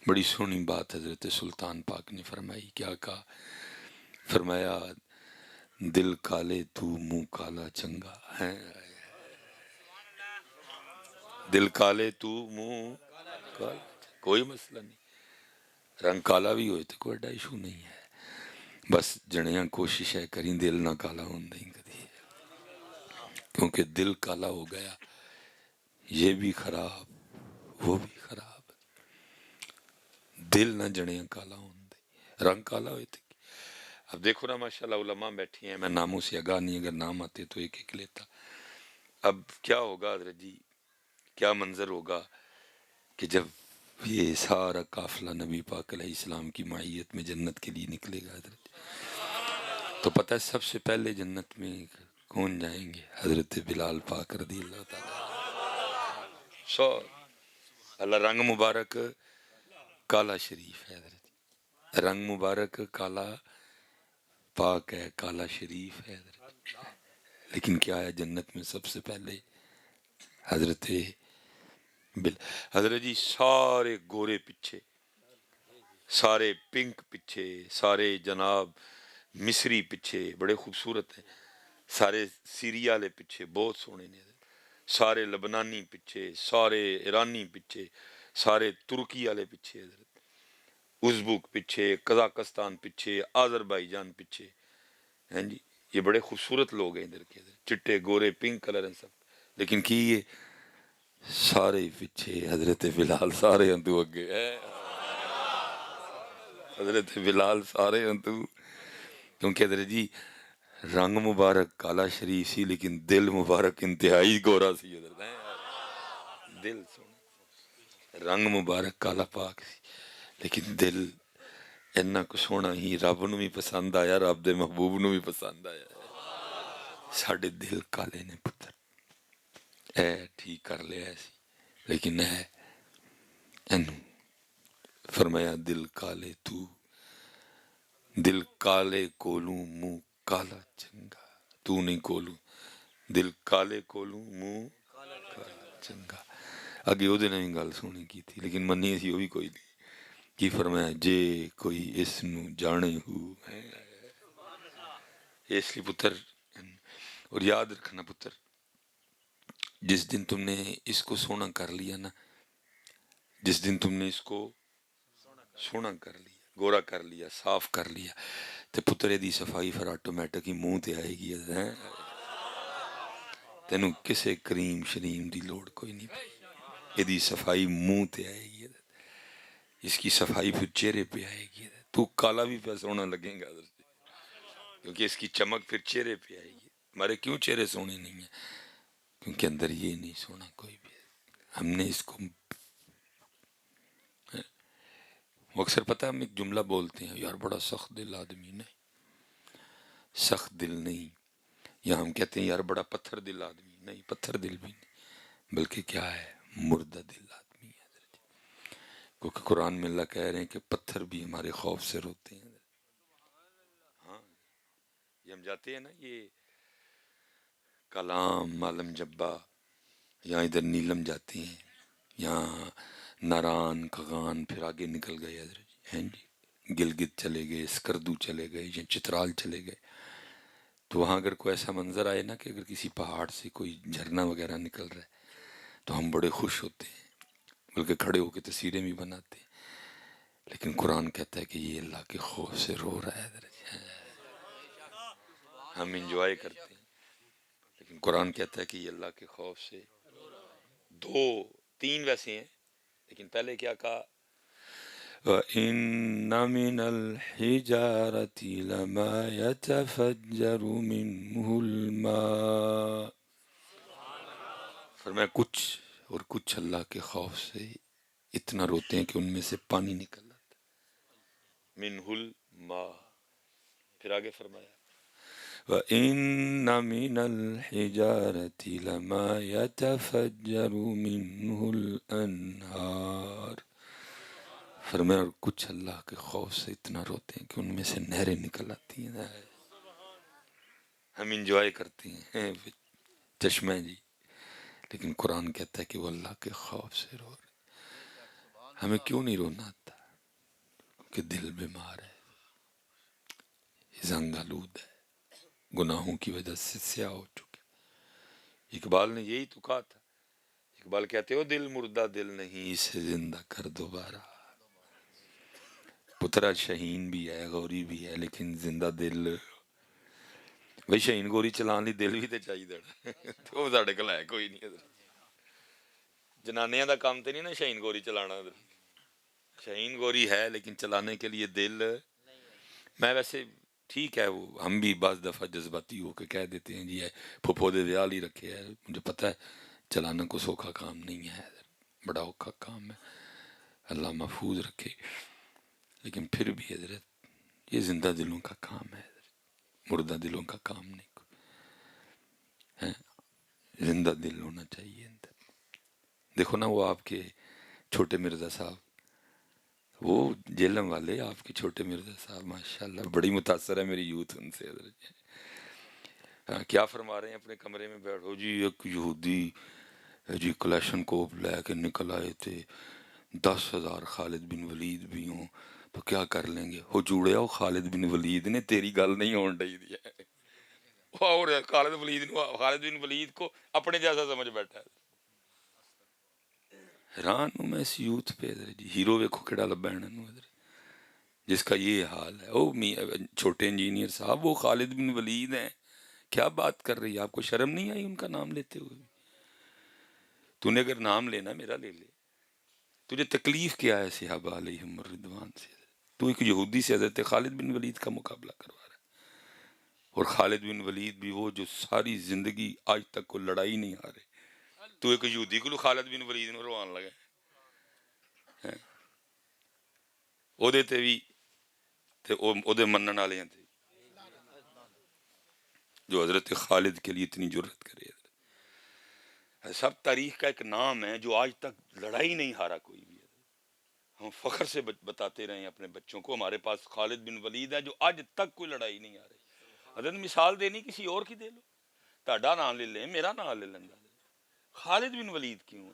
بڑی سونی بات حضرت سلطان پاک نے فرمائی. کیا کہا؟ فرمایا دل کالے تو منہ کالا چنگا ہے. دل کالے تو منہ کالا، کوئی مسئلہ نہیں. رنگ کالا بھی ہوئے تو کوئی ایڈا ایشو نہیں ہے. بس جڑیاں کوشش ہے کریں دل نہ کالا ہوں نہیں کدی، کیونکہ دل کالا ہو گیا یہ بھی خراب وہ بھی خراب. دل نہ جڑیاں کالا ہوں رنگ کالا ہوئے تھے. اب دیکھو نا ماشاءاللہ علماء بیٹھی ہیں، میں ناموں سے آگاہ نہیں، اگر نام آتے تو ایک ایک لیتا. اب کیا ہوگا حضرت جی، کیا منظر ہوگا کہ جب یہ سارا قافلہ نبی پاک علیہ السلام کی معیت میں جنت کے لیے نکلے گا حضرت، تو پتہ ہے سب سے پہلے جنت میں کون جائیں گے؟ حضرت بلال پاک رضی اللہ تعالیٰ. سو اللہ رنگ مبارک کالا شریف ہے حضرت، رنگ مبارک کالا پاک ہے، کالا شریف ہے حضرت. لیکن کیا ہے جنت میں سب سے پہلے حضرت حضرت جی سارے گورے پیچھے، سارے پنک پیچھے، سارے جناب مصری پیچھے بڑے خوبصورت ہیں، سارے سیریا والے پیچھے بہت سونے نے، سارے لبنانی پیچھے، سارے ایرانی پیچھے، سارے ترکی والے پیچھے حضرت، ازبک پیچھے، قزاقستان پیچھے، آذربائیجان پیچھے ہیں جی. یہ بڑے خوبصورت لوگ ہیں ادھر کے، چٹے گورے پنک کلر ہیں سب. لیکن کی یہ سارے پیچھے حضرت بلال سارے ہندو اگے ہے. حضرت بلال سارے ہندو، کیونکہ حضرت جی رنگ مبارک کالا شریف سی لیکن دل مبارک انتہائی گورا سی حضرت. دل سونا، رنگ مبارک کالا پاک سی لیکن دل اینا کو سونا ہی رب نو بھی پسند آیا، رب دے محبوب نو بھی پسند آیا. ساڑھے دل کالے نے پتر اے ٹھیک کر لیا ایسی، لیکن اے اینو فرمایا دل کالے تو، دل کالے کولوں منہ کالا چنگا. تو نہیں کولوں، دل کالے کولوں منہ کالا چنگا. اگے او دے نے بھی گل سونی کی تھی لیکن منی سی وہ بھی کوئی نہیں. کی فرمایا جے کوئی اس نو جانے ہو، اس لیے پتر. اور یاد رکھنا پتر، جس دن تم نے اس کو سونا کر لیا نا، جس دن تم نے اس کو سونا کر لیا، گورا کر لیا، صاف کر لیا، تو پتر دی صفائی پھر آٹومیٹک ہی منہ تے آئے گی. تینوں کسے کریم شریم دی لوڑ کوئی نہیں پئی، یہ دی صفائی منہ تے آئے گی، اس کی صفائی پھر چہرے پہ آئے گی. تو کالا بھی پہ سونا لگیں گا کیونکہ اس کی چمک پھر چہرے پہ آئے گی. ہمارے کیوں چہرے سونے نہیں ہیں؟ کیونکہ اندر یہ نہیں سونا کوئی بھی. ہم نے اس کو اکثر پتہ ہے ہم ایک جملہ بولتے ہیں یار بڑا سخت دل آدمی. نہیں، سخت دل نہیں. یا ہم کہتے ہیں یار بڑا پتھر دل آدمی. نہیں، پتھر دل بھی نہیں، بلکہ کیا ہے مردہ دل آدمی ہے حضرت. کیونکہ قرآن میں اللہ کہہ رہے ہیں کہ پتھر بھی ہمارے خوف سے روتے ہیں. ہاں یہ ہم جاتے ہیں نا یہ کلام معلم جبا، یہاں ادھر نیلم جاتے ہیں، یہاں ناران کغان، پھر آگے نکل گئے حضرت ہیں جی، گلگت چلے گئے، اسکردو چلے گئے، یا چترال چلے گئے. تو وہاں اگر کوئی ایسا منظر آئے نا کہ اگر کسی پہاڑ سے کوئی جھرنا وغیرہ نکل رہا ہے تو ہم بڑے خوش ہوتے ہیں، بلکہ کھڑے ہو کے تصویریں بھی بناتے ہیں. لیکن قرآن کہتا ہے کہ یہ اللہ کے خوف سے رو رہا ہے حضرت. ہم انجوائے کرتے ہیں لیکن قرآن کہتا ہے کہ یہ اللہ کے خوف سے. دو تین ویسے ہیں لیکن پہلے کیا کہا؟ وَإِنَّ مِنَ الْحِجَارَةِ لَمَا يَتَفَجَّرُ مِنْهُ الْمَاءُ. فرمایا کچھ اور کچھ اللہ کے خوف سے اتنا روتے ہیں کہ ان میں سے پانی نکل آتا ہے. مِنْهُ الْمَاءُ. پھر آگے فرمایا وَإِنَّ مِنَ الْحِجَارَةِ لَمَا يَتَفَجَّرُ مِنْهُ الْأَنْهَارُ. فرمایا اور کچھ اللہ کے خوف سے اتنا روتے ہیں کہ ان میں سے نہریں نکل آتی ہیں. ہم انجوائے کرتے ہیں چشمہ جی، لیکن قرآن کہتا ہے کہ وہ اللہ کے خوف سے رو رہے. ہمیں کیوں نہیں رونا آتا؟ کہ دل بیمار ہے، زنگ آلود ہے، گناہوں کی وجہ سے سیاہ ہو چکے۔ اقبال نے یہی تو کہا تھا، اقبال کہتے ہو دل مردہ دل نہیں اسے زندہ کر دوبارہ۔ پترا شہین بھی ہے، غوری بھی ہے، لیکن زندہ دل بھائی شہین گوری چلان لی دل بھی تے چاہیے تو وہ ساڈے کول ہے کوئی نہیں۔ جنانیاں دا کام تے نہیں نا شہین گوری چلانا، شہین گوری ہے لیکن چلانے کے لیے دل۔ میں ویسے ٹھیک ہے، وہ ہم بھی بعض دفعہ جذباتی ہو کے کہہ دیتے ہیں جی ہے پھپھو دے ویال ہی رکھے ہے، مجھے پتہ ہے چلانا کو سوکھا کام نہیں ہے، بڑا اوکھا کام ہے، اللہ محفوظ رکھے، لیکن پھر بھی حضرت یہ زندہ دلوں کا کام ہے، مردہ دلوں کا کام نہیں ہے، زندہ دل ہونا چاہیے اندر۔ دیکھو نا وہ آپ کے چھوٹے مرزا صاحب، وہ جیلم والے آپ کے چھوٹے مرزا صاحب، ماشاءاللہ بڑی متاثر ہے میری یوتھ ان سے حضرت۔ کیا فرما رہے ہیں، اپنے کمرے میں بیٹھو جی، ایک یہودی جی کلیشن کوپ لے کے نکل آئے تھے، 10,000 خالد بن ولید بھی ہوں تو کیا کر لیں گے؟ ہو جوڑے ہو خالد بن ولید نے تیری گل نہیں ہون ڈئی دی ہے، اور خالد بن ولید کو اپنے جیسا سمجھ بیٹھا ہے۔ حیران ہوں میں اس یوتھ پہ جی، ہیرو ویکھو کیڑا لبا ہے انہوں ادھر جس کا یہ حال ہے۔ او چھوٹے انجینئر صاحب وہ خالد بن ولید ہیں، کیا بات کر رہی ہے، آپ کو شرم نہیں آئی ان کا نام لیتے ہوئے؟ تو نے اگر نام لینا میرا لے لے، تجھے تکلیف کیا ہے صحابہ علیہم الرضوان سے؟ تو ایک یہودی سے حضرت خالد بن ولید کا مقابلہ کروا رہا ہے، اور خالد بن ولید بھی وہ جو ساری زندگی آج تک کو لڑائی نہیں ہارے، تو ایک یہودی کو خالد بن ولید نو روان لگے او دے تے بھی تے او دے منن والے ہیں جو حضرت خالد کے لیے اتنی جرت کرے۔ سب تاریخ کا ایک نام ہے جو آج تک لڑائی نہیں ہارا کوئی بھی، ہم فخر سے بتاتے رہے ہیں اپنے بچوں کو ہمارے پاس خالد بن ولید ہے جو آج تک کوئی لڑائی نہیں آ رہی۔ حضرت مثال دینی کسی اور کی دے لو، تہاڈا نام لے لیں، میرا نام لے لینا، خالد بن ولید کیوں؟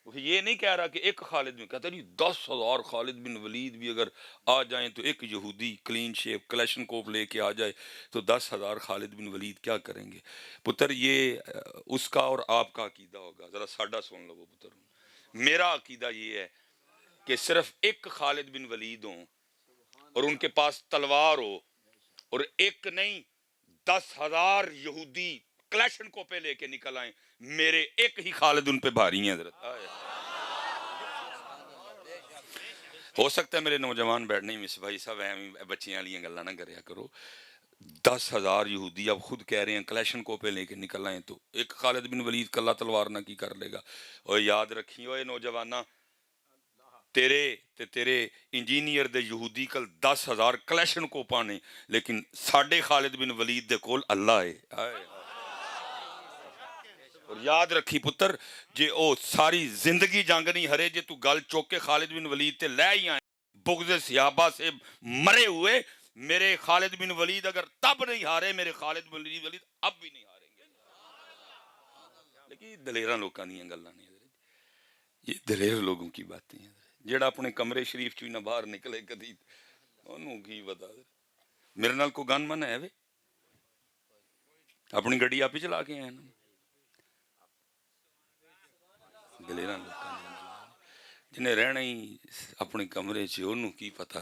وہ یہ نہیں کہہ رہا کہ ایک خالد بن، کہتا نہیں 10,000 خالد بن ولید بھی اگر آ جائیں تو ایک یہودی کلین شیپ کلیشن کوپ لے کے آ جائے تو 10,000 خالد بن ولید کیا کریں گے؟ پتر یہ اس کا اور آپ کا عقیدہ ہوگا، ذرا ساڈا سن لو پتر۔ میرا عقیدہ یہ ہے کہ صرف ایک خالد بن ولید ہوں اور ان کے پاس تلوار ہو، اور ایک نہیں 10,000 یہودی کلیشن کو پہ لے کے نکل آئیں، میرے ایک ہی خالد ان پہ بھاری ہیں حضرت۔ ہو سکتا ہے میرے نوجوان بیٹھ نہیں مس بھائی صاحب بچیاں والی گلاں نہ کریا کرو، 10,000 یہودی اب خود کہہ رہے ہیں کلیشن کو پہ لے کے نکل آئیں تو ایک خالد بن ولید کلا تلوار نہ کی کر لے گا؟ اور یاد رکھیں اوے نوجوانہ، تیرے انجینئر دے یہودی کل 10,000 کلیشن کو پانے، لیکن ساڈے خالد بن ولید دے کول اللہ ہے۔ اور یاد رکھی پتر، جے او ساری زندگی جنگ نہیں ہرے، جے تو گل چوک کے خالد بن ولید تے لے ہی آئے بغض صحابہ سے مرے ہوئے، میرے خالد بن ولید اگر تب نہیں ہارے، میرے خالد بن ولید اب بھی نہیں ہاریں گے۔ لیکن دلیراں لوکاں دیاں گلاں نہیں، یہ دلیر لوگوں کی باتیں ہیں، جیڑا اپنے کمرے شریف چوئی نہ باہر نکلے کدی انہوں کی بتا دے۔ میرے نال کو گن من ہے وے، اپنی گڈی آپ ہی چلا کے آئے نا، دلیراں لوکاں دیاں گلاں، جنہیں رہنا ہی اپنے کمرے چ انہوں کی پتہ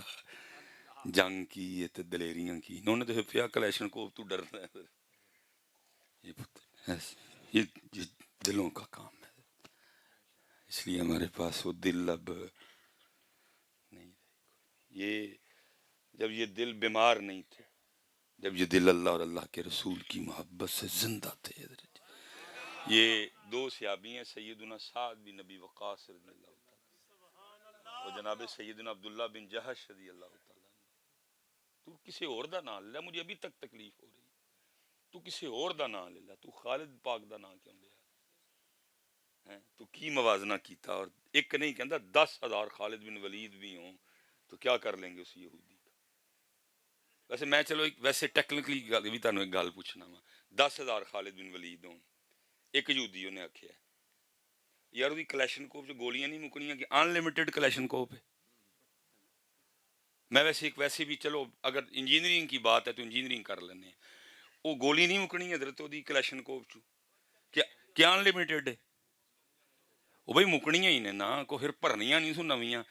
جنگ کی ہے تے دلیریاں کی، انہوں نے تو پیا کلیشن کو تو ڈرنا ہے۔ یہ پتر یہ دلوں کا کام ہے، اس لیے ہمارے پاس وہ دل اب نہیں رہے۔ یہ جب یہ دل بیمار نہیں تھے، جب یہ دل اللہ اور اللہ کے رسول کی محبت سے زندہ تھے، یہ دو صحابی ہیں، سیدنا سعد بن نبی وقاص رضی اللہ تعالیٰ اور جناب سیدنا عبداللہ بن جہش رضی اللہ تعالیٰ۔ تو کسی اور دا نام لے، مجھے ابھی تک تکلیف ہو رہی، تو کسی اور دا نام لے لے، تو خالد پاک دا نام کیوں لیا؟ تو کی موازنہ کیتا؟ اور ایک نہیں کہندا 10,000 خالد بن ولید بھی ہوں تو کیا کر لیں گے اس یہودی کا؟ ویسے میں چلو ویسے ٹیکنیکلی بھی تانوں ایک گل پوچھنا وا، 10,000 خالد بن ولید ہوں، ایک یہودی نے آکھیا یار دی کلیشن کوپ جو گولیاں نہیں مکنیاں کہ ان لمیٹڈ کلیشن کوپ ہے، میں ویسے بھی چلو اگر انجینئرنگ کی بات ہے تو انجینئرنگ کر لینے ہیں، وہ گولی نہیں مکنی حضرت دی کلیشن کوف چو کیا انلمیٹڈ ہے وہ بھائی مکنیاں ہی نے نا کو پھر بھرنیاں نہیں سو نویاں.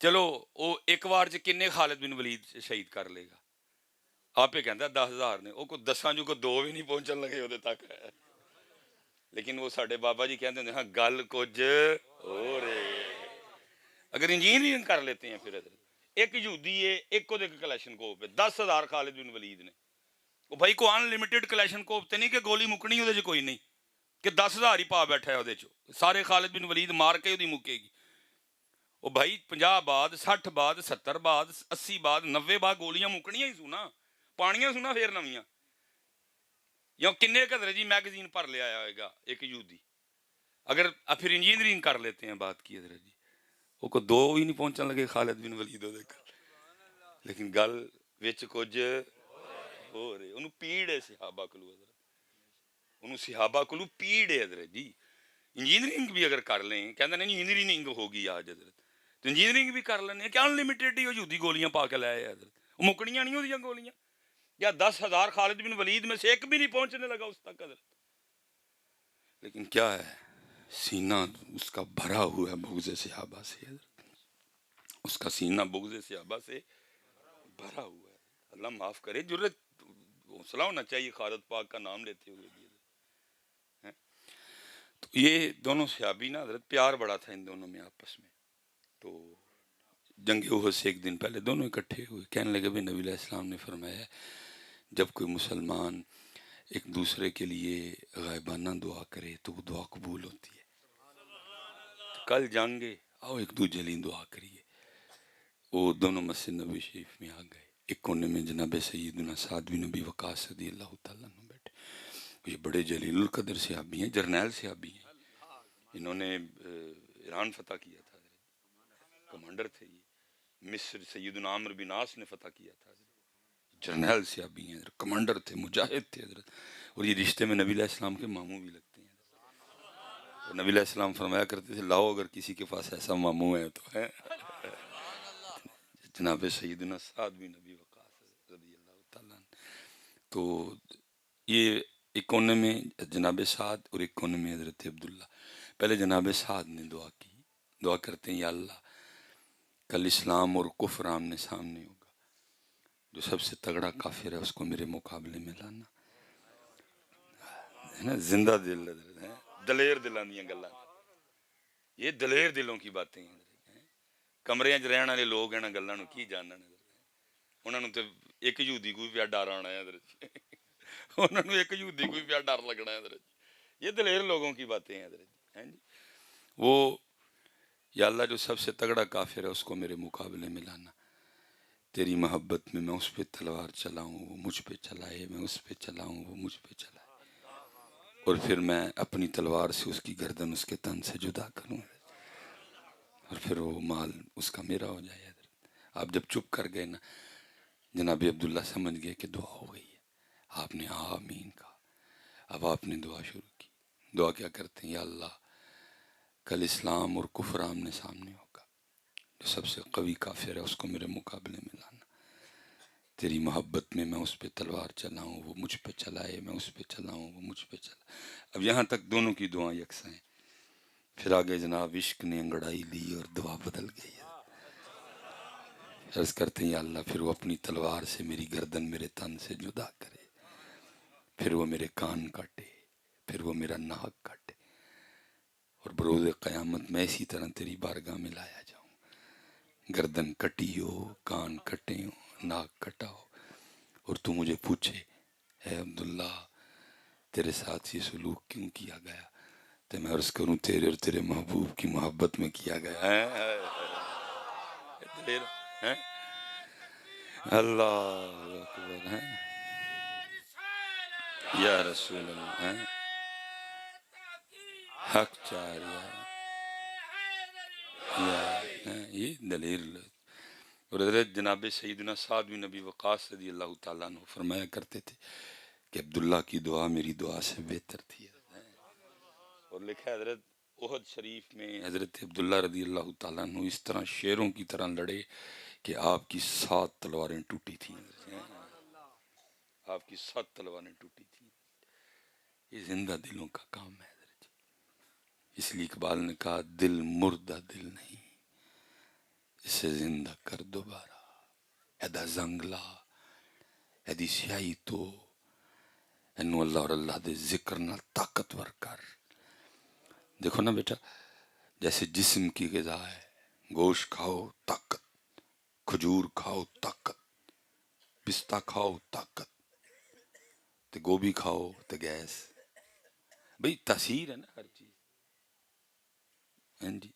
چلو وہ ایک وار چ کنے خالد بن ولید شہید کر لے گا؟ آپ یہ کہتا 10,000 نے، وہ کو 10 جو کو 2 بھی نہیں پہنچن لگے وہ تک. لیکن وہ سارے بابا جی کہتے ہیں ہاں گل کچھ ہو رہے. اگر انجینئرنگ کر لیتے ہیں پھر حضرت ایک یہودی ہے، ایک کو کلیشن کوپ ہے، 10,000 خالد بن ولید نے. وہ بھائی کو ان لمیٹڈ کلیشن کوپ تے نہیں کہ گولی مکنی وہ کوئی نہیں کہ 10,000 ہی پا بیٹھا ہے وہ سارے خالد بن ولید مار کے وہ مکے گی. وہ بھائی 50 بعد 60 بعد 70 بعد 80 بعد 90 بعد گولیاں مکنیاں ہی سونا پانیاں سونا پھر نویاں. یا کنے قدر جی میگزین بھر لیا ہوئے گا ایک یہودی. اگر پھر انجینئرنگ کر لیتے ہیں بات کی حضرت جی وہ کو 2 ہی نہیں پہنچن لگے خالد بن ولید لیکن گل وچ کچھ ہو رہے انہوں پیڑ ہے صحابہ کلو حضرت، انہوں صحابہ کلو پیڑ ہے حضرت جی. انجینئرنگ بھی اگر کر لیں کہتے ہیں نہیں انجینئرنگ ہوگی آج حضرت تو انجینئرنگ بھی کر لینے کیا انلمیٹڈ ہی یہودی گولیاں پا کے لائے حضرت وہ مکڑیاں نہیں ہوتی گولیاں یا 10,000 خالد بن ولید میں سے ایک بھی نہیں پہنچنے لگا اس تک حضرت. لیکن کیا ہے سینہ اس کا بھرا ہوا ہے بغض صحابہ سے حضرت، اس کا سینہ بغض صحابہ سے بھرا ہوا ہے. اللہ معاف کرے جرت حوصلہ ہونا چاہیے خالد پاک کا نام لیتے ہوئے بھی. تو یہ دونوں صحابی نا حضرت پیار بڑا تھا ان دونوں میں آپس میں. تو جنگ احد سے ایک دن پہلے دونوں اکٹھے ہوئے کہنے لگے بھائی نبی علیہ السلام نے فرمایا جب کوئی مسلمان ایک دوسرے کے لیے غائبانہ دعا کرے تو وہ دعا قبول ہوتی ہے. کل جانگے آؤ ایک دوسرے لیے دعا کریے. وہ دونوں مسجد نبی شریف میں آ گئے. ایک کونے میں جناب سیدنا سعد بن ابی وقاص رضی اللہ تعالیٰ عنہ بیٹھے. یہ بڑے جلیل القدر صحابی ہیں، جرنیل صحابی ہیں. انہوں نے ایران فتح کیا تھا، کمانڈر تھے. یہ مصر سیدنا عمرو بن عاص نے فتح کیا تھا. جرنیل صحابی ہیں، کمانڈر تھے، مجاہد تھے حضرت. اور یہ رشتے میں نبی علیہ السلام کے ماموں بھی لگتے ہیں. اور نبی علیہ السلام فرمایا کرتے تھے لاؤ اگر کسی کے پاس ایسا ماموں ہے تو ہے. جناب سیدنا سعد بن ابی وقاص رضی اللہ تعالیٰ عنہ. تو یہ ایک کونے میں جناب سعد اور ایک کونے میں حضرت عبداللہ. پہلے جناب سعد نے دعا کی. دعا کرتے ہیں یا اللہ کل اسلام اور کفر آمنے سامنے ہوگا، جو سب سے تگڑا کافر ہے اس کو میرے مقابلے میں لانا. ہے نا زندہ دل ہے، دلیر دلان دیاں گلاں، یہ دلیر دلوں کی باتیں ہیں. کمرے چ رہن والے لوگ ہیں نا گلاں نو کی جانن. انہوں نے تو ایک یہودی کو بھی پیا ڈر آنا ہے حضرت. انہوں نے ایک یہودی کو بھی پیا ڈر لگنا ہے حضرت. یہ دلیر لوگوں کی باتیں ہیں حضرت. وہ یا اللہ جو سب سے تگڑا کافر ہے اس کو میرے مقابلے میں لانا. تیری محبت میں اس پہ تلوار چلاؤں وہ مجھ پہ چلائے، میں اس پہ چلاؤں وہ مجھ پہ چلائے، اور پھر میں اپنی تلوار سے اس کی گردن اس کے تن سے جدا کروں اور پھر وہ مال اس کا میرا ہو جائے. آپ جب چپ کر گئے نا جناب عبداللہ سمجھ گئے کہ دعا ہو گئی ہے. آپ نے آمین کہا. اب آپ نے دعا شروع کی. دعا کیا کرتے ہیں یا اللہ کل اسلام اور کفر آمنے سامنے ہوگا، جو سب سے قوی کافر ہے اس کو میرے مقابلے میں لانا. تیری محبت میں اس پہ تلوار چلاؤں وہ مجھ پہ چلائے، میں اس پہ چلاؤں وہ مجھ پہ چلائے. اب یہاں تک دونوں کی دعائیں یکساں ہیں. پھر آگے جناب عشق نے انگڑائی لی اور دعا بدل گئی. عرض کرتے ہیں یا اللہ پھر وہ اپنی تلوار سے میری گردن میرے تن سے جدا کرے، پھر وہ میرے کان کاٹے، پھر وہ میرا ناک کاٹے، اور بروز قیامت میں اسی طرح تیری بارگاہ میں لایا جاؤں. گردن کٹی ہو، کان کٹے ہو، ناک کٹا ہو، اور تو مجھے پوچھے اے عبداللہ تیرے ساتھ یہ سلوک کیوں کیا گیا، تو میں عرض کروں تیرے اور تیرے محبوب کی محبت میں کیا گیا ہے. اللہ اکبر ہے یا رسول اللہ ہے حق چار یہ دلیل. اور حضرت جناب سیدنا سعد بن ابی وقاص رضی اللہ تعالیٰ عنہ فرمایا کرتے تھے کہ عبداللہ کی دعا میری دعا سے بہتر تھی. اور لکھا ہے حضرت احد شریف میں حضرت عبداللہ رضی اللہ تعالیٰ عنہ اس طرح شیروں کی طرح لڑے کہ آپ کی 7 تلواریں ٹوٹی تھیں، آپ کی 7 تلواریں ٹوٹی تھیں. یہ زندہ دلوں کا کام ہے. اس لیے اقبال نے کہا دل مردہ دل نہیں، اسے زندہ کر دوبارہ. ایدا زنگ لا، ایدی سیاہی تو، اینو اللہ اور اللہ دے ذکر نہ طاقتور کر. دیکھو نا بیٹا، جیسے جسم کی غذا ہے، گوشت کھاؤ طاقت، کھجور کھاؤ طاقت، پستہ کھاؤ طاقت، تے گوبھی کھاؤ تے گیس. بھئی تاثیر ہے نا ہر چیز. ہاں جی،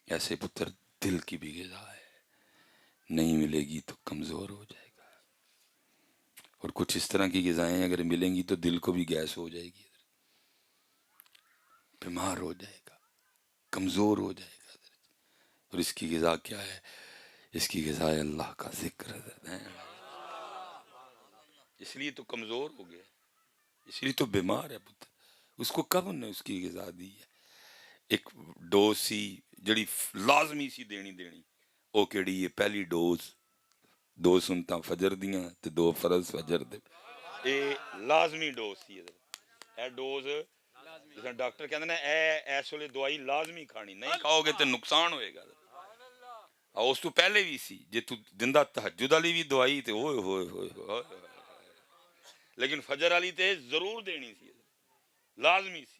ایسے پتر دل کی بھی غذا ہے، نہیں ملے گی تو کمزور ہو جائے گا. اور کچھ اس طرح کی غذائیں اگر ملیں گی تو دل کو بھی گیس ہو جائے گی، بیمار ہو جائے گا، کمزور ہو جائے گا. اور اس کی غذا کیا ہے؟ اس کی غذا ہے اللہ کا ذکر. اس لیے تو کمزور ہو گیا، اس لیے تو بیمار ہے پتر. اس کو کب نے اس کی غذا دی ہے؟ ایک ڈوز سی جڑی لازمی سی دینی وہ کیڑی ہے؟ پہلی ڈوز 2 سنتاں فجر دیاں تے 2 فرض فجر دے. اے لازمی ڈوز سی. اے ڈوز جس ڈاکٹر کہندے نے اے اس ویلے دوائی لازمی کھانی، نہیں کھاؤ گے تے نقصان ہوئے گا. اس تو پہلے بھی سی جے تو دندہ تہجد والی بھی دوائی تے اوئے ہوئے ہوئے ہوئے، لیکن فجر والی تے ضرور دینی سی، لازمی سی.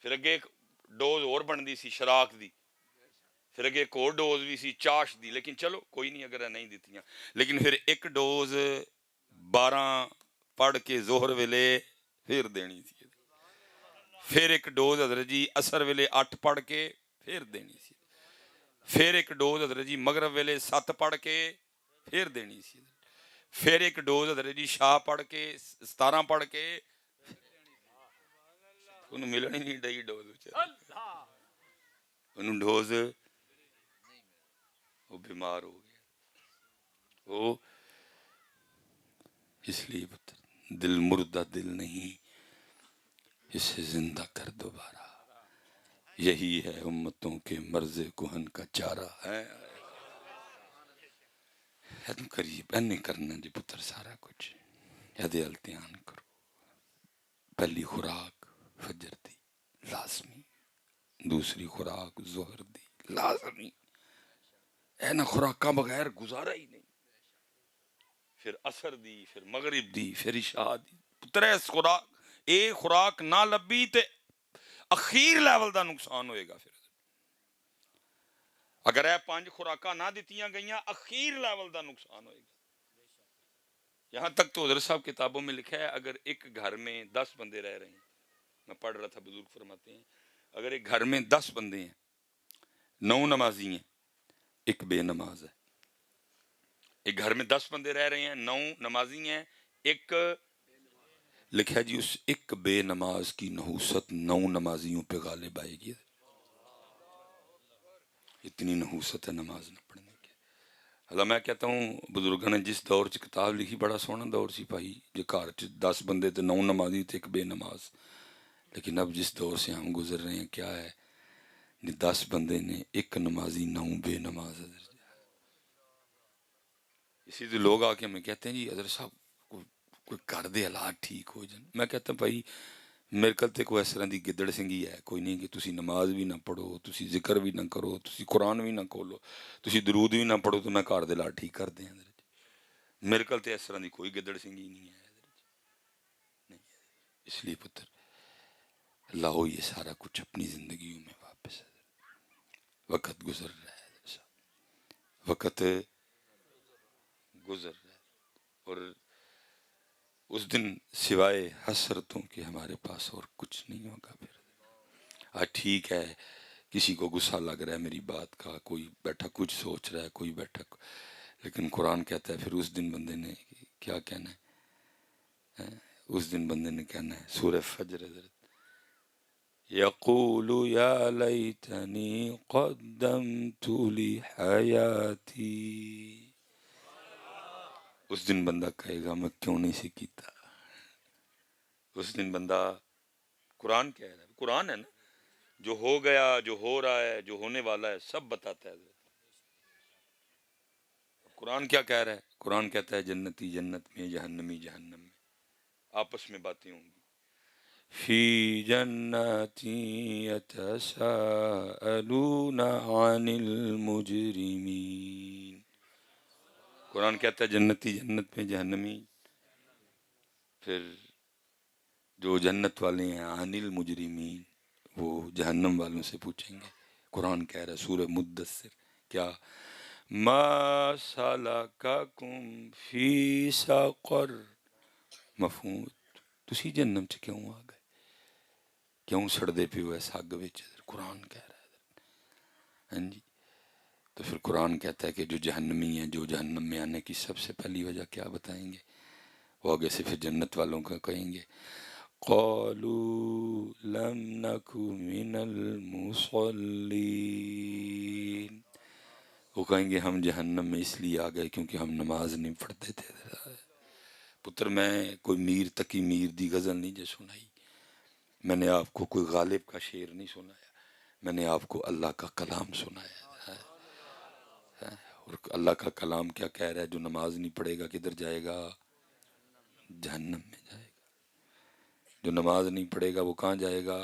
پھر اگے ایک ڈوز اور بندی سی شراک دی، پھر اگے ایک اور ڈوز بھی سی چاش دی. لیکن چلو کوئی نہیں اگر نہیں دیتیاں. لیکن پھر ایک ڈوز 12 پڑھ کے ظہر ویلے پھر دینی سی. پھر ایک ڈوز حضرت جی اثر ویلے 8 پڑھ کے پھر دینی سی. پھر ایک ڈوز حضرت جی مغرب ویلے 7 پڑھ کے پھر دینی سی. پھر ایک ڈوز حضرت جی شاہ پڑھ کے 17 پڑھ کے. انہوں ملن ہی نہیں ڈئی ڈوز، انہوں ڈوز، وہ بیمار ہو گیا. وہ اس لیے دل مردہ دل نہیں، اسے زندہ کر دوبارہ. یہی ہے امتوں کے مرض کہن کا چارہ ہے. قریب نہیں کرنا جی پتر سارا کچھ یادے التیان کرو. پہلی خوراک فجر دی لازمی، دوسری خوراک ظہر دی لازمی. اے نہ خوراکاں بغیر گزارا ہی نہیں. پھر عصر دی، پھر مغرب دی، پھر عشاء دی. پتر اس خوراک اے خوراک نہ لبی تے اخیر لیول دا نقصان ہوئے گا. پھر اگر اے 5 خوراکاں نہ دیتیاں گئیاں اخیر لیول دا نقصان ہوئے گا. یہاں تک تو حضرت صاحب کتابوں میں لکھا ہے اگر ایک گھر میں 10 بندے رہ رہے ہیں، میں پڑھ رہا تھا بزرگ فرماتے ہیں اگر ایک گھر میں 10 بندے ہیں، 9 نمازی ہیں، ایک بے نماز ہے. ایک گھر میں 10 بندے رہ رہے ہیں، 9 نمازی ہیں، ایک لکھا جی اس ایک بے نماز کی نحوست 9 نمازیوں پہ غالب آئے گی. اتنی نحوست ہے نماز نہ پڑھنے کی. اللہ میں کہتا ہوں بزرگوں نے جس دور چ کتاب لکھی بڑا سونا دور سی بھائی، جو گھر چ 10 بندے تے 9 نمازی تے ایک بے نماز. لیکن اب جس دور سے ہم گزر رہے ہیں کیا ہے، 10 بندے نے ایک نمازی 9 بے نماز. اسی تو لوگ آ کے ہمیں کہتے ہیں جی حضرت صاحب کوئی کر دے حالات ٹھیک ہو جائیں. میں کہتا ہوں بھائی میرے کل تے کوئی اس طرح دی گدڑ سنگھی ہے کوئی نہیں کہ تسی نماز بھی نہ پڑھو، تسی ذکر بھی نہ کرو، تسی قرآن بھی نہ کھولو، تسی درود بھی نہ پڑھو تو میں کار دے لا ٹھیک کر دیں. میرے کل تے اس طرح دی کوئی گدڑ سنگھی نہیں ہے. نہیں. اس لیے پتر لاؤ یہ سارا کچھ اپنی زندگیوں میں واپس. وقت گزر رہا ہے، وقت گزر رہا ہے، اور اس دن سوائے حسرتوں کے ہمارے پاس اور کچھ نہیں ہوگا. پھر ٹھیک ہے کسی کو غصہ لگ رہا ہے میری بات کا، کوئی بیٹھا کچھ سوچ رہا ہے، کوئی بیٹھا، لیکن قرآن کہتا ہے پھر اس دن بندے نے کیا کہنا ہے؟ اس دن بندے نے کہنا ہے سورہ فجر حضرت یقول یا لیتنی قدمت لحیاتی. اس دن بندہ کہے گا میں کیوں نہیں سے کیتا. اس دن بندہ قرآن کہہ رہا ہے، قرآن ہے نا، جو ہو گیا، جو ہو رہا ہے، جو ہونے والا ہے سب بتاتا ہے. قرآن کیا کہہ رہا ہے؟ قرآن کہتا ہے جنتی جنت میں، جہنمی جہنم میں، آپس میں باتیں ہوں گی. فی جنات یتساءلون عن المجرمین. قرآن کہتا ہے جنتی جنت میں، جہنمی. پھر جو جنت والے ہیں عن المجرمین، وہ جہنم والوں سے پوچھیں گے. قرآن کہہ رہا ہے سورہ مدثر کیا، ما سلککم فی سقر. مفہوم تسی جہنم چ کیوں آ گئے، کیوں سڑدے پے ہو سگ وچ؟ قرآن کہہ رہا ہے. ہاں جی. تو پھر قرآن کہتا ہے کہ جو جہنمی ہیں، جو جہنم میں آنے کی سب سے پہلی وجہ کیا بتائیں گے؟ وہ آگے سے پھر جنت والوں کا کہیں گے قالوا لم نک من المصلین. وہ کہیں گے ہم جہنم میں اس لیے آ گئے کیونکہ ہم نماز نہیں پڑھتے تھے. پتر میں کوئی میر تقی میر دی غزل نہیں جو سنائی، میں نے آپ کو کوئی غالب کا شعر نہیں سنایا، میں نے آپ کو اللہ کا کلام سنایا ہے. اور اللہ کا کلام کیا کہہ رہا ہے؟ جو نماز نہیں پڑھے گا کدھر جائے گا؟ جہنم میں جائے گا. جو نماز نہیں پڑھے گا وہ کہاں جائے گا؟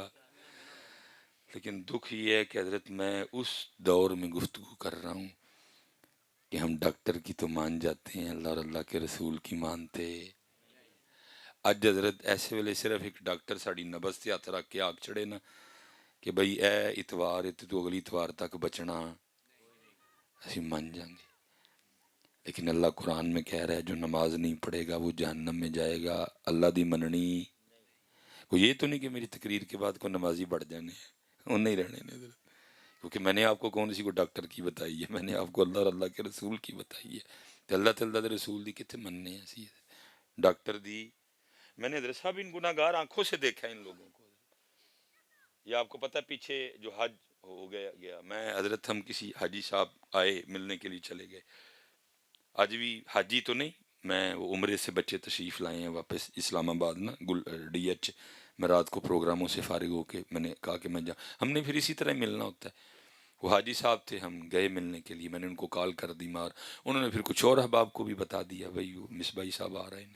لیکن دکھ یہ ہے کہ حضرت میں اس دور میں گفتگو کر رہا ہوں کہ ہم ڈاکٹر کی تو مان جاتے ہیں، اللہ اور اللہ کے رسول کی مانتے. اج حضرت ایسے ویلے صرف ایک ڈاکٹر ساڑی نبض سے ہاتھ رکھ کے آگ چڑھے نا کہ بھئی اے اتوار تو اگلی اتوار تک بچنا، اسی مان جائیں گے. لیکن اللہ قرآن میں کہہ رہا ہے جو نماز نہیں پڑھے گا وہ جہنم میں جائے گا. اللہ دی مننی وہ یہ تو نہیں کہ میری تقریر کے بعد کوئی نمازی بڑھ جانے ہیں، وہ نہیں رہنے نے. کیونکہ میں نے آپ کو کون سی کو ڈاکٹر کی بتائی ہے، میں نے آپ کو اللہ اور اللہ کے رسول کی بتائی ہے. تو اللہ تعالیٰ دے رسول دی کتنے مننے ہیں اسی ڈاکٹر دی. میں نے حضرت صاحب ان گناہ گار آنکھوں سے دیکھا ان لوگوں کو. یہ آپ کو پتہ ہے پیچھے جو حج ہو گیا میں حضرت ہم کسی حاجی صاحب آئے ملنے کے لیے چلے گئے. آج بھی حاجی تو نہیں، میں وہ عمرے سے بچے تشریف لائے ہیں واپس اسلام آباد نا ڈی ایچ. میں رات کو پروگراموں سے فارغ ہو کے میں نے کہا کہ میں ہم نے پھر اسی طرح ملنا ہوتا ہے. وہ حاجی صاحب تھے، ہم گئے ملنے کے لیے، میں نے ان کو کال کر دی مار، انہوں نے پھر کچھ اور احباب کو بھی بتا دیا بھائی وہ مصباحی صاحب آ رہے ہیں.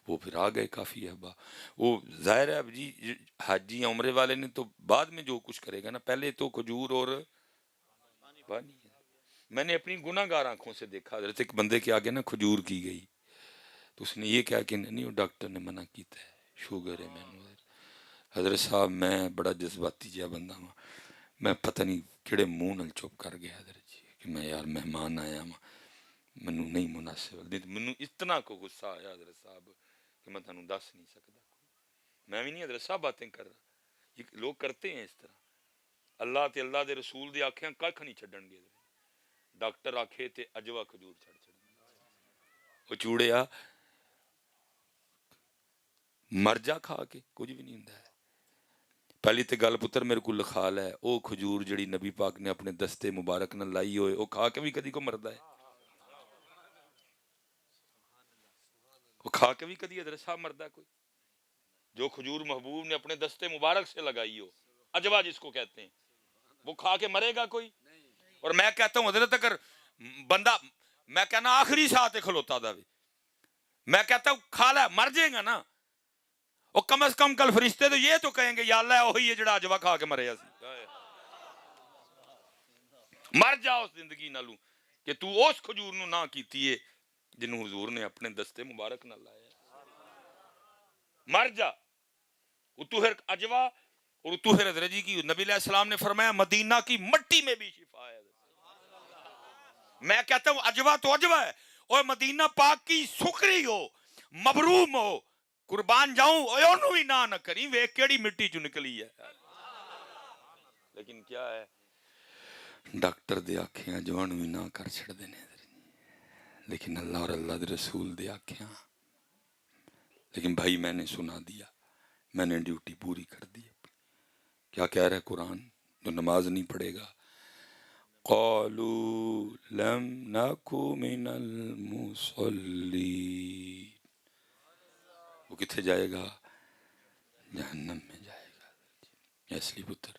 وہ پھر آ گئے کافی احباب. وہ ظاہر ہے اب جی حاجی عمرے والے نے تو بعد میں جو کچھ کرے گا نا، پہلے تو کھجور اور پانی. میں نے اپنی گناہ گار آنکھوں سے دیکھا حضرت ایک بندے کے آگے نا کھجور کی گئی تو اس نے یہ کہا کہ نہیں وہ ڈاکٹر نے منع کیتا ہے، شوگر ہے میں. حضرت صاحب میں بڑا جذباتی جہا بندہ ہوں، میں پتہ نہیں کہڑے منہ نال چپ کر گیا حضرت جی کہ میں یار مہمان آیا ہوں، منو نہیں مناسب. منو اتنا کو غصہ آیا حضرت صاحب کہ میں تانوں دس نہیں سکتا. میں بھی نہیں حضرت صاحب باتیں کر رہا، یہ لوگ کرتے ہیں اس طرح. اللہ تے اللہ دے رسول دی آنکھیں کھ نہیں چھڈن گے. ڈاکٹر آکھے تے اجوا کھجور چھڑ وہ چوڑیا مر جا کھا کے کچھ بھی نہیں ہوندا ہے. پہلی تے گل پتر میرے کو لکھا لے او کھجور جڑی نبی پاک نے اپنے دستے مبارک نہ لائی ہوئے او کھا کے بھی کدی کو مردا ہے؟ وہ کھا کے بھی کدی حضرت صاحب مردا ہے کوئی؟ جو کھجور محبوب نے اپنے دستے مبارک سے لگائی ہو، اجوا جس کو کہتے ہیں، وہ کھا کے مرے گا کوئی؟ اور میں کہتا ہوں حضرت اگر بندہ، میں کہنا آخری ساتھ کھلوتا دا بھی، میں کہتا ہوں کھا لے مر جائے گا نا، وہ کم از کم کل فرشتے تو یہ تو کہیں گے یا اللہ وہی ہے جڑا اجوا کھا کے مرے سی. مر جا اس زندگی نالوں کہ تو اس کھجور نو نہ کیتی ہے جنہوں حضور نے اپنے دستے مبارک نہ لایا. مر جا. اتو پھر اجوا اور اتو پھر حضرت جی کی نبی علیہ السلام نے فرمایا مدینہ کی مٹی میں بھی شفا ہے. میں کہتا ہوں اجوا تو اجوا ہے، اور مدینہ پاک کی سکری ہو، مبروم ہو، قربان جاؤں اونوں بھی نہ کری ویکھ کیڑی مٹی چ نکلی ہے. لیکن کیا ہے ڈاکٹر دے آکھیاں جوان بھی نہ کر چھڑ دینے، لیکن اللہ اور اللہ دے رسول دے آکھیاں. لیکن بھائی میں نے سنا دیا، میں نے ڈیوٹی پوری کر دی. کیا کہہ رہا ہے قرآن؟ جو نماز نہیں پڑھے گا قالوا لم نکو من المصلین، وہ کتنے جائے گا؟ جہنم میں جائے گا. اس لیے پتر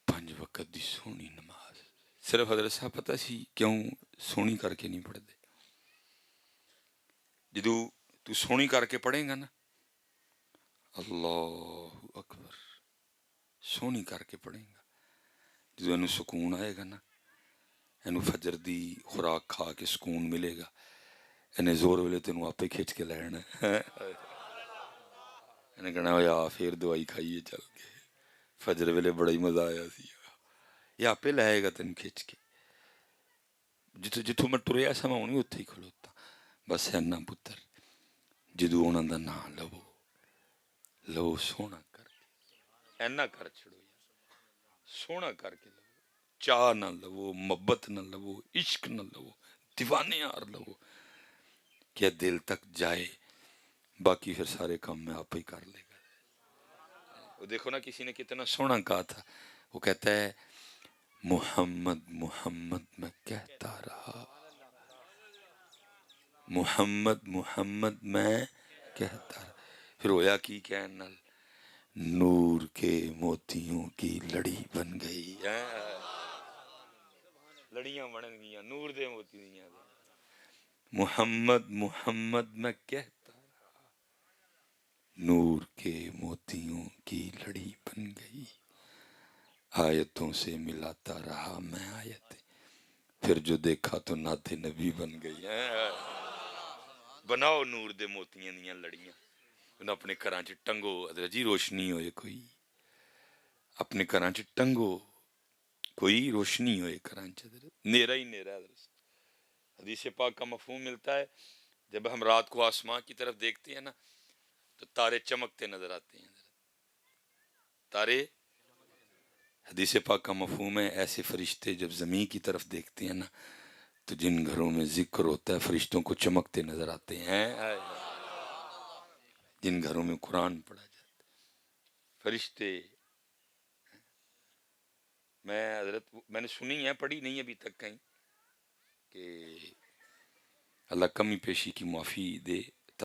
5 وقت دی سونی نماز صرف حضرت صاحب پتہ سی کیوں سونی کر کے نہیں پڑھتے. جدو تو سونی کر کے پڑھے گا نا اللہ اکبر سونی کر کے پڑھے گا جدو اینو سکون آئے گا نا اینو فجر دی خوراک کھا کے سکون ملے گا اینے زور ویلے تینوں آپے کھچ کے لینا اینے کہنا یا پھر دوائی کھائیے چل کے فجر ویلے بڑا ہی مزہ آیا سی یہ آپے لائے گا تینوں کھچ کے جتوں میں ٹریا سا میں اتھے ہی کھلوتا بس اینا پتر جدو انہاں دا نام لو سونا کر کے اینا کر چھڑو یا سونا کر کے لو چاہ نہ لو محبت نہ لو عشق نہ لو دیوانے یار لو کہ دل تک جائے باقی پھر سارے کام میں آپ ہی کر لے گا. وہ دیکھو نا کسی نے کتنا سونا کہا تھا وہ کہتا ہے محمد محمد میں کہتا رہا محمد محمد میں کہتا رہا پھر ہویا کی کہنا نور کے موتیوں کی لڑی بن گئی لڑیاں بن گیا نور دے موتی دیاں محمد محمد میں کہتا رہا نور کے موتیوں کی لڑی بن گئی آیتوں سے ملاتا رہا میں آیتیں پھر جو دیکھا تو نعت نبی بن گئی بناؤ نور دے موتیاں دیاں لڑیاں انہوں اپنے گھراں چ ٹنگو حضرت جی روشنی ہوئے کوئی اپنے گھراں چ ٹنگو کوئی روشنی ہوئے گھراں چ نیرا ہی نیرا حضرت حدیث پاک کا مفہوم ملتا ہے جب ہم رات کو آسمان کی طرف دیکھتے ہیں نا تو تارے چمکتے نظر آتے ہیں تارے حدیث پاک کا مفہوم ہے ایسے فرشتے جب زمین کی طرف دیکھتے ہیں نا تو جن گھروں میں ذکر ہوتا ہے فرشتوں کو چمکتے نظر آتے ہیں جن گھروں میں قرآن پڑھا جاتا ہے فرشتے میں نے سنی ہے پڑھی نہیں ابھی تک کہیں کہ اللہ کمی پیشی کی معافی دے